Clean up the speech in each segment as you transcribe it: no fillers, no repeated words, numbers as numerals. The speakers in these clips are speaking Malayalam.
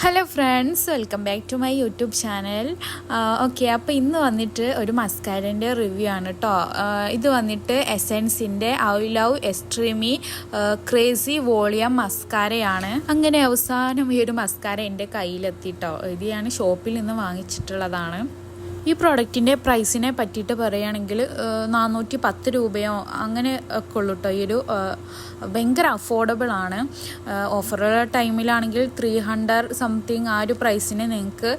Hello friends, welcome back to my YouTube channel. Okay, അപ്പോൾ ഇന്ന് വന്നിട്ട് ഒരു മസ്കാരൻ്റെ റിവ്യൂ ആണ് കേട്ടോ. ഇത് വന്നിട്ട് എസെൻസിൻ്റെ ഐ ലവ് എക്സ്ട്രീമി ക്രേസി വോളിയം മസ്കാരയാണ്. അങ്ങനെ അവസാനം ഈ ഒരു മസ്കാര എൻ്റെ കയ്യിലെത്തിട്ടോ. ഇത് ഞാൻ ഷോപ്പിൽ നിന്ന് വാങ്ങിച്ചിട്ടുള്ളതാണ്. ഈ പ്രോഡക്റ്റിൻ്റെ പ്രൈസിനെ പറ്റിയിട്ട് പറയുകയാണെങ്കിൽ 410 രൂപയോ അങ്ങനെ ഒക്കെ ഉള്ളൂ കേട്ടോ. ഈ ഒരു ഭയങ്കര അഫോർഡബിൾ ആണ്. ഓഫറുള്ള ടൈമിലാണെങ്കിൽ 300 സംതിങ് ആ ഒരു പ്രൈസിന് നിങ്ങൾക്ക്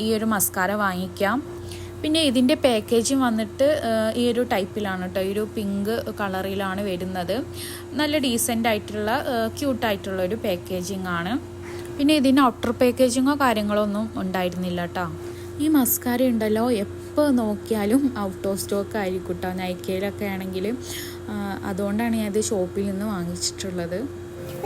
ഈ ഒരു മസ്കാര വാങ്ങിക്കാം. പിന്നെ ഇതിൻ്റെ പാക്കേജിങ് വന്നിട്ട് ഈ ഒരു ടൈപ്പിലാണ് കേട്ടോ. ഈ ഒരു പിങ്ക് കളറിലാണ് വരുന്നത്. നല്ല ഡീസൻ്റ് ആയിട്ടുള്ള ക്യൂട്ടായിട്ടുള്ള ഒരു പാക്കേജിങ് ആണ്. പിന്നെ ഇതിന് ഔട്ടർ പാക്കേജിങ്ങോ കാര്യങ്ങളോ ഒന്നും ഉണ്ടായിരുന്നില്ല കേട്ടോ. ഈ മസ്കാര ഉണ്ടല്ലോ, എപ്പോൾ നോക്കിയാലും ഔട്ട് ഓഫ് സ്റ്റോക്ക് ആയിരിക്കും കേട്ടോ. നൈക്കയിലൊക്കെ ആണെങ്കിൽ. അതുകൊണ്ടാണ് ഞാൻ ഇത് ഷോപ്പിൽ നിന്ന് വാങ്ങിച്ചിട്ടുള്ളത്.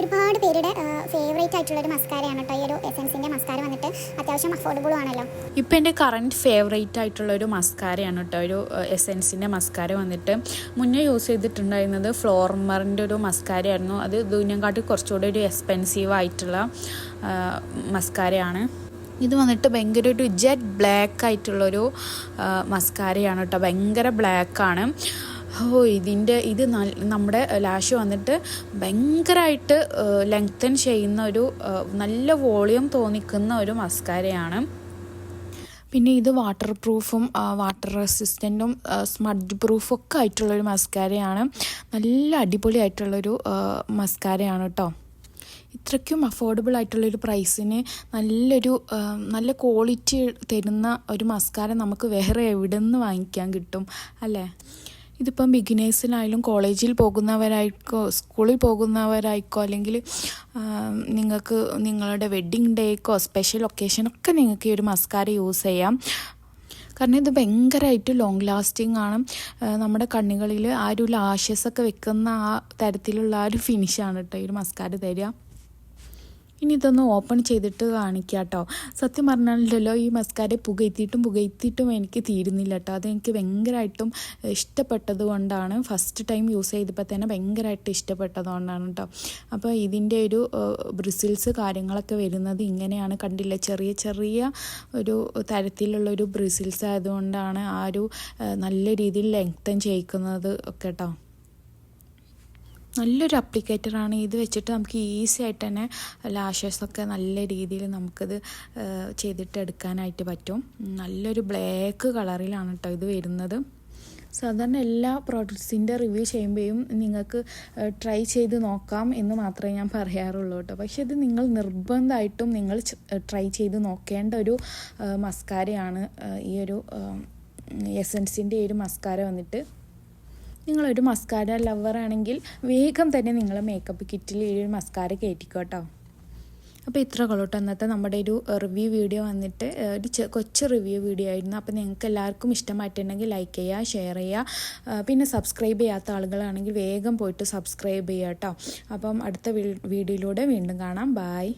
ഒരുപാട് പേരുടെ ഫേവറേറ്റ് ആയിട്ടുള്ളൊരു മസ്കാരയാണ് കേട്ടോ. ഈ ഒരു എസെൻസിൻ്റെ മസ്കാര വന്നിട്ട് അത്യാവശ്യം അഫോർഡബിളും ആണല്ലോ. ഇപ്പം എൻ്റെ കറൻറ്റ് ഫേവറേറ്റ് ആയിട്ടുള്ളൊരു മസ്കാരയാണ് കേട്ടോ. ഒരു എസെൻസിൻ്റെ മസ്കാര വന്നിട്ട് മുന്നേ യൂസ് ചെയ്തിട്ടുണ്ടായിരുന്നത് ഫ്ലോർമറിൻ്റെ ഒരു മസ്കാരയായിരുന്നു. അത് ഇതിനെക്കാട്ടി കുറച്ചുകൂടി ഒരു എക്സ്പെൻസീവ് ആയിട്ടുള്ള മസ്കാരയാണ്. ഇത് വന്നിട്ട് ഭയങ്കര ഒരു ജെറ്റ് ബ്ലാക്ക് ആയിട്ടുള്ളൊരു മസ്കാരയാണ് കേട്ടോ. ഭയങ്കര ബ്ലാക്കാണ്. ഇത് നമ്മുടെ ലാഷ് വന്നിട്ട് ഭയങ്കരമായിട്ട് ലെങ്തൻ ചെയ്യുന്ന ഒരു നല്ല വോളിയം തോന്നിക്കുന്ന ഒരു മസ്കാരയാണ്. പിന്നെ ഇത് വാട്ടർ പ്രൂഫും വാട്ടർ റെസിസ്റ്റൻറ്റും സ്മഡ്ജ് പ്രൂഫും ഒക്കെ ആയിട്ടുള്ളൊരു മസ്കാരയാണ്. നല്ല അടിപൊളിയായിട്ടുള്ളൊരു മസ്കാരയാണ് കേട്ടോ. ഇത്രയ്ക്കും അഫോർഡബിൾ ആയിട്ടുള്ളൊരു പ്രൈസിന് നല്ല ക്വാളിറ്റി തരുന്ന ഒരു മസ്കാര നമുക്ക് വേറെ എവിടെ നിന്ന് വാങ്ങിക്കാൻ കിട്ടും അല്ലേ? ഇതിപ്പം ബിഗിനേഴ്സിനായാലും കോളേജിൽ പോകുന്നവരായിക്കോ സ്കൂളിൽ പോകുന്നവരായിക്കോ അല്ലെങ്കിൽ നിങ്ങൾക്ക് നിങ്ങളുടെ വെഡ്ഡിങ് ഡേക്കോ സ്പെഷ്യൽ ഒക്കേഷനൊക്കെ നിങ്ങൾക്ക് ഈ ഒരു മസ്കാര യൂസ് ചെയ്യാം. കാരണം ഇത് ഭയങ്കരമായിട്ട് ലോങ് ലാസ്റ്റിംഗ് ആണ്. നമ്മുടെ കണ്ണുകളിൽ ആ ഒരു ലാഷസൊക്കെ വെക്കുന്ന ആ തരത്തിലുള്ള ആ ഒരു ഫിനിഷാണ് കേട്ടോ ഈ ഒരു മസ്കാര തരിക. ഇനി ഇതൊന്ന് ഓപ്പൺ ചെയ്തിട്ട് കാണിക്കാം കേട്ടോ. സത്യം പറഞ്ഞാലല്ലോ, ഈ മസ്കാര പുകയത്തിയിട്ടും എനിക്ക് തീരുന്നില്ല കേട്ടോ. അതെനിക്ക് ഭയങ്കരമായിട്ടും ഇഷ്ടപ്പെട്ടത് കൊണ്ടാണ്. ഫസ്റ്റ് ടൈം യൂസ് ചെയ്തപ്പോൾ തന്നെ ഭയങ്കരമായിട്ട് ഇഷ്ടപ്പെട്ടത് കൊണ്ടാണ് കേട്ടോ. അപ്പോൾ ഇതിൻ്റെ ഒരു ബ്രിസിൽസ് കാര്യങ്ങളൊക്കെ വരുന്നത് ഇങ്ങനെയാണ്. കണ്ടില്ല, ചെറിയ ഒരു തരത്തിലുള്ളൊരു ബ്രിസിൽസ് ആയതുകൊണ്ടാണ് ആ ഒരു നല്ല രീതിയിൽ ലെങ്തൻ ചെയ്യിക്കുന്നത് ഒക്കെ കേട്ടോ. നല്ലൊരു അപ്ലിക്കേറ്ററാണ്. ഇത് വെച്ചിട്ട് നമുക്ക് ഈസി ആയിട്ട് തന്നെ ലാഷസൊക്കെ നല്ല രീതിയിൽ നമുക്കിത് ചെയ്തിട്ട് എടുക്കാനായിട്ട് പറ്റും. നല്ലൊരു ബ്ലാക്ക് കളറിലാണ് കേട്ടോ ഇത് വരുന്നത്. സാധാരണ എല്ലാ പ്രോഡക്ട്സിൻ്റെ റിവ്യൂ ചെയ്യുമ്പോഴും നിങ്ങൾക്ക് ട്രൈ ചെയ്ത് നോക്കാം എന്ന് മാത്രമേ ഞാൻ പറയാറുള്ളൂ കേട്ടോ. പക്ഷേ ഇത് നിങ്ങൾ നിർബന്ധമായിട്ടും നിങ്ങൾ ട്രൈ ചെയ്ത് നോക്കേണ്ട ഒരു മസ്കാരയാണ് ഈ ഒരു എസെൻസിൻ്റെ ഈ ഒരു മസ്കാര വന്നിട്ട്. നിങ്ങളൊരു മസ്കാര ലവറാണെങ്കിൽ വേഗം തന്നെ നിങ്ങൾ മേക്കപ്പ് കിറ്റിൽ ഈ ഒരു മസ്കാര കയറ്റിക്കോ കേട്ടോ. അപ്പോൾ ഇത്ര കൊള്ളോട്ടോ അന്നത്തെ നമ്മുടെ ഒരു റിവ്യൂ വീഡിയോ വന്നിട്ട് ഒരു കൊച്ചു റിവ്യൂ വീഡിയോ ആയിരുന്നു. അപ്പോൾ നിങ്ങൾക്ക് എല്ലാവർക്കും ഇഷ്ടമായിട്ടുണ്ടെങ്കിൽ ലൈക്ക് ചെയ്യുക, ഷെയർ ചെയ്യുക. പിന്നെ സബ്സ്ക്രൈബ് ചെയ്യാത്ത ആളുകളാണെങ്കിൽ വേഗം പോയിട്ട് സബ്സ്ക്രൈബ് ചെയ്യുക കേട്ടോ. അപ്പം അടുത്ത വീഡിയോയിലൂടെ വീണ്ടും കാണാം. ബായ്.